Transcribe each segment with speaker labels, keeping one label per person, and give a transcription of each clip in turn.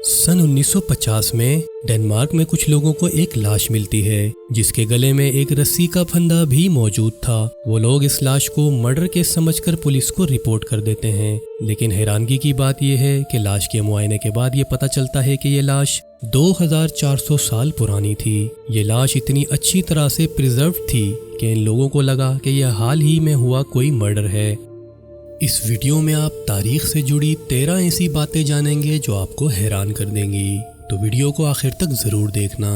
Speaker 1: सन 1950 में डेनमार्क में कुछ लोगों को एक लाश मिलती है जिसके गले में एक रस्सी का फंदा भी मौजूद था। वो लोग इस लाश को मर्डर केस समझकर पुलिस को रिपोर्ट कर देते हैं, लेकिन हैरानगी की बात यह है कि लाश के मुआयने के बाद ये पता चलता है कि ये लाश 2400 साल पुरानी थी। ये लाश इतनी अच्छी तरह से प्रिजर्व थी कि इन लोगों को लगा कि यह हाल ही में हुआ कोई मर्डर है। इस वीडियो में आप तारीख से जुड़ी 13 ऐसी बातें जानेंगे जो आपको हैरान कर देंगी, तो वीडियो को आखिर तक ज़रूर देखना।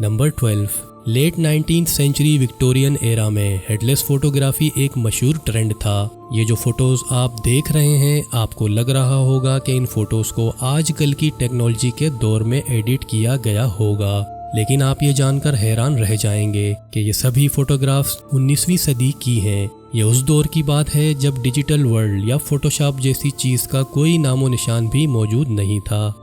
Speaker 1: Number 12, late 19th century Victorian era में हेडलेस फोटोग्राफी एक मशहूर ट्रेंड था। ये जो फोटोज़ आप देख रहे हैं, आपको लग रहा होगा कि इन फोटोज़ को आजकल की टेक्नोलॉजी के दौर में एडिट किया गया होगा, लेकिन आप ये जानकर हैरान रह जाएंगे कि ये सभी फोटोग्राफ्स 19वीं सदी की हैं। ये उस दौर की बात है जब डिजिटल वर्ल्ड या फोटोशॉप जैसी चीज़ का कोई नामो निशान भी मौजूद नहीं था।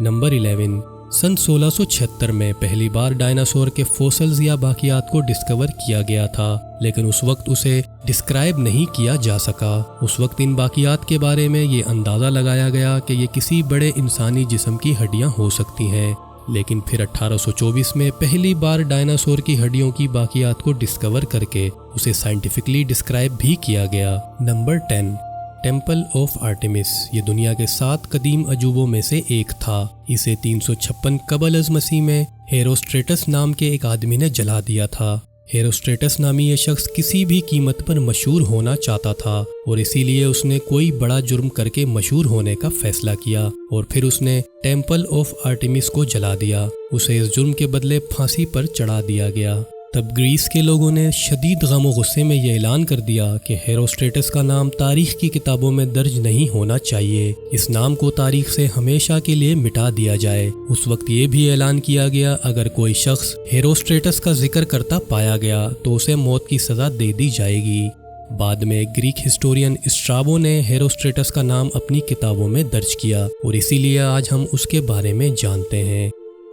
Speaker 1: नंबर 11, सन 1676 में पहली बार डायनासोर के फॉसिल्स या बाकियात को डिस्कवर किया गया था, लेकिन उस वक्त उसे डिस्क्राइब नहीं किया जा सका। उस वक्त इन बाकियात के बारे में ये अंदाज़ा लगाया गया कि ये किसी बड़े इंसानी जिस्म की हड्डियाँ हो सकती हैं, लेकिन फिर 1824 में पहली बार डायनासोर की हड्डियों की बाकियात को डिस्कवर करके उसे साइंटिफिकली डिस्क्राइब भी किया गया। Number 10, temple of Artemis. ये दुनिया के 7 कदीम अजूबों में से एक था। इसे 356 कबल अज़ मसीह में हेरोस्ट्रेटस नाम के एक आदमी ने जला दिया था। हेरोस्ट्रेटस नामी ये शख्स किसी भी कीमत पर मशहूर होना चाहता था और इसीलिए उसने कोई बड़ा जुर्म करके मशहूर होने का फैसला किया और फिर उसने टेम्पल ऑफ आर्टेमिस को जला दिया। उसे इस जुर्म के बदले फांसी पर चढ़ा दिया गया। तब ग्रीस के लोगों ने शदीद गम और गुस्से में यह ऐलान कर दिया कि हेरोस्ट्रेटस का नाम तारीख की किताबों में दर्ज नहीं होना चाहिए। इस नाम को तारीख से हमेशा के लिए मिटा दिया जाए। उस वक्त ये भी ऐलान किया गया अगर कोई शख्स हेरोस्ट्रेटस का जिक्र करता पाया गया तो उसे मौत की सज़ा दे दी जाएगी। बाद में ग्रीक हिस्टोरियन स्ट्राबो ने हेरोस्ट्रेटस का नाम अपनी किताबों में दर्ज किया और इसीलिए आज हम उसके बारे में जानते हैं।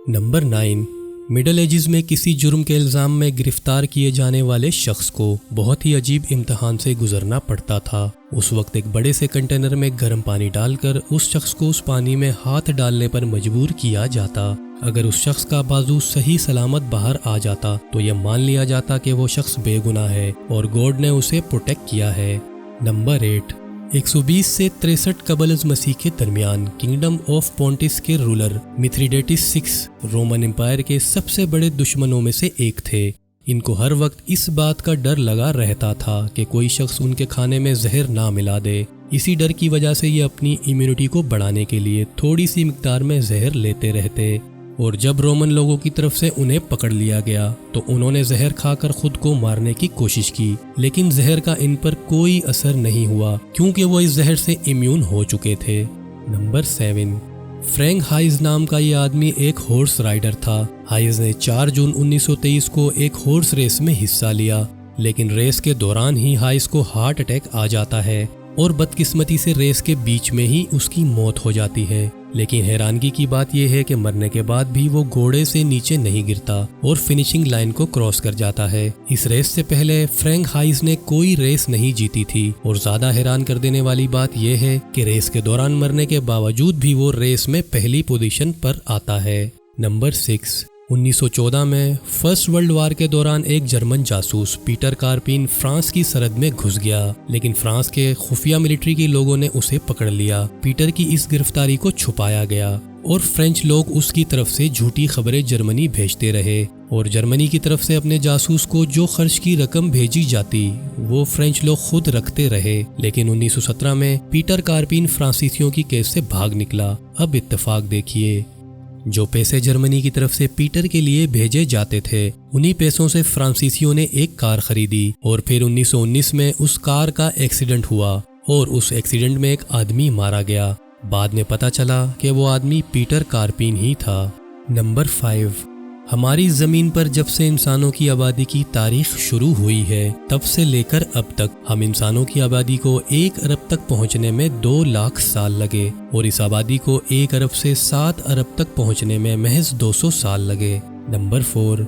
Speaker 1: नंबर 9, मिडल एजेस में किसी जुर्म के इल्ज़ाम में गिरफ्तार किए जाने वाले शख्स को बहुत ही अजीब इम्तहान से गुजरना पड़ता था। उस वक्त एक बड़े से कंटेनर में गर्म पानी डालकर उस शख्स को उस पानी में हाथ डालने पर मजबूर किया जाता। अगर उस शख्स का बाजू सही सलामत बाहर आ जाता तो यह मान लिया जाता कि वो शख्स बेगुनाह है और गॉड ने उसे प्रोटेक्ट किया है। नंबर 8, 120 से 63 कबल अज़ मसीह के दरमियान किंगडम ऑफ पोंटिस के रूलर मिथ्रिडेटिस 6 रोमन एम्पायर के सबसे बड़े दुश्मनों में से एक थे। इनको हर वक्त इस बात का डर लगा रहता था कि कोई शख्स उनके खाने में जहर ना मिला दे। इसी डर की वजह से ये अपनी इम्यूनिटी को बढ़ाने के लिए थोड़ी सी मिकदार में जहर लेते रहते और जब रोमन लोगों की तरफ से उन्हें पकड़ लिया गया तो उन्होंने जहर खाकर खुद को मारने की कोशिश की, लेकिन जहर का इन पर कोई असर नहीं हुआ क्योंकि वो इस जहर से इम्यून हो चुके थे। नंबर 7, फ्रैंक हाइज नाम का ये आदमी एक हॉर्स राइडर था। हाइज ने 4 जून 1923 को एक हॉर्स रेस में हिस्सा लिया, लेकिन रेस के दौरान ही हाइज को हार्ट अटैक आ जाता है और बदकिस्मती से रेस के बीच में ही उसकी मौत हो जाती है। लेकिन हैरानगी की बात यह है कि मरने के बाद भी वो घोड़े से नीचे नहीं गिरता और फिनिशिंग लाइन को क्रॉस कर जाता है। इस रेस से पहले फ्रैंक हाइज ने कोई रेस नहीं जीती थी और ज्यादा हैरान कर देने वाली बात यह है कि रेस के दौरान मरने के बावजूद भी वो रेस में पहली पोजीशन पर आता है। नंबर 6, 1914 में फर्स्ट वर्ल्ड वार के दौरान एक जर्मन जासूस पीटर कार्पिन फ्रांस की सरहद में घुस गया, लेकिन फ्रांस के खुफिया मिलिट्री के लोगों ने उसे पकड़ लिया। पीटर की इस गिरफ्तारी को छुपाया गया और फ्रेंच लोग उसकी तरफ से झूठी खबरें जर्मनी भेजते रहे और जर्मनी की तरफ से अपने जासूस को जो खर्च की रकम भेजी जाती वो फ्रेंच लोग खुद रखते रहे। लेकिन 1917 में पीटर कार्पिन फ्रांसीसियों की केस से भाग निकला। अब इत्तेफाक देखिए, जो पैसे जर्मनी की तरफ से पीटर के लिए भेजे जाते थे उन्हीं पैसों से फ्रांसीसियों ने एक कार खरीदी और फिर 1919 में उस कार का एक्सीडेंट हुआ और उस एक्सीडेंट में एक आदमी मारा गया। बाद में पता चला कि वो आदमी पीटर कार्पिन ही था। नंबर 5, हमारी ज़मीन पर जब से इंसानों की आबादी की तारीख शुरू हुई है तब से लेकर अब तक हम इंसानों की आबादी को 1 अरब तक पहुंचने में 2 लाख साल लगे और इस आबादी को 1 अरब से 7 अरब तक पहुंचने में महज 200 साल लगे। नंबर 4,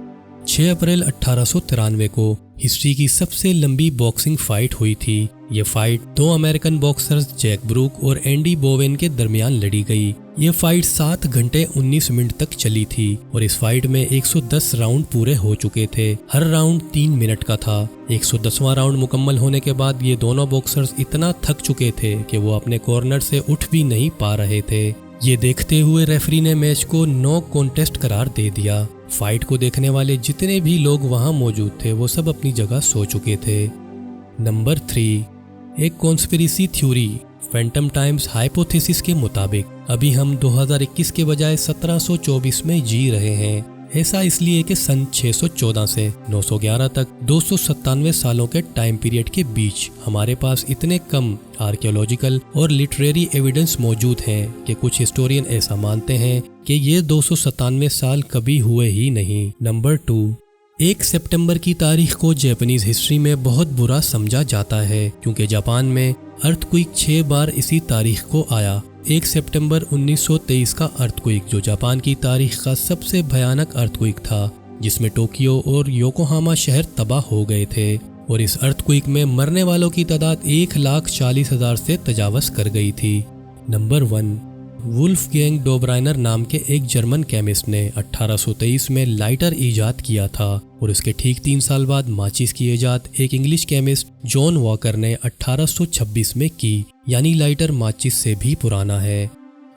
Speaker 1: 6 अप्रैल 1893 को हिस्ट्री की सबसे लंबी बॉक्सिंग फाइट हुई थी। ये fight 2 American boxers Jack Brook और एंडी बोवेन के दरमियान लड़ी गई। ये फाइट 7 घंटे 19 मिनट तक चली थी और इस फाइट में 110 राउंड पूरे हो चुके थे। हर राउंड 3 मिनट का था। 110वां राउंड मुकम्मल होने के बाद ये दोनों बॉक्सर्स इतना थक चुके थे कि वो अपने कॉर्नर से उठ भी नहीं पा रहे थे। ये देखते हुए रेफरी ने मैच को नो कॉन्टेस्ट करार दे दिया। फाइट को देखने वाले जितने भी लोग वहां मौजूद थे वो सब अपनी जगह सो चुके थे। नंबर 3, एक conspiracy theory Phantom times hypothesis के मुताबिक अभी हम 2021 के बजाय 1724 में जी रहे हैं। ऐसा इसलिए कि सन 614 से 911 तक 297 सालों के टाइम पीरियड के बीच हमारे पास इतने कम आर्कियोलॉजिकल और लिटरेरी एविडेंस मौजूद हैं कि कुछ हिस्टोरियन ऐसा मानते हैं कि ये 297 साल कभी हुए ही नहीं। नंबर 2, 1 सितंबर की तारीख को जापानीज हिस्ट्री में बहुत बुरा समझा जाता है क्योंकि जापान में अर्थक्वेक 6 बार इसी तारीख को आया। 1 सितंबर 1923 का अर्थक्वेक जो जापान की तारीख का सबसे भयानक अर्थक्वेक था, जिसमें टोक्यो और योकोहामा शहर तबाह हो गए थे और इस अर्थक्वेक में मरने वालों की तादाद 1,40,000 से तजावज़ कर गई थी। नंबर 1, वुल्फगैंग डोब्राइनर नाम के एक जर्मन केमिस्ट ने 1823 में लाइटर ईजाद किया था और उसके ठीक 3 साल बाद माचिस की ईजाद एक इंग्लिश केमिस्ट जॉन वॉकर ने 1826 में की, यानी लाइटर माचिस से भी पुराना है।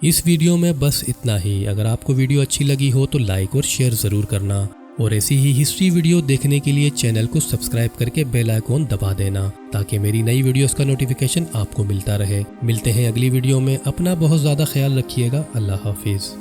Speaker 1: इस वीडियो में बस इतना ही। अगर आपको वीडियो अच्छी लगी हो तो लाइक और शेयर ज़रूर करना और ऐसी ही हिस्ट्री वीडियो देखने के लिए चैनल को सब्सक्राइब करके बेल आइकॉन दबा देना ताकि मेरी नई वीडियोस का नोटिफिकेशन आपको मिलता रहे। मिलते हैं अगली वीडियो में। अपना बहुत ज़्यादा ख्याल रखिएगा। अल्लाह हाफिज़।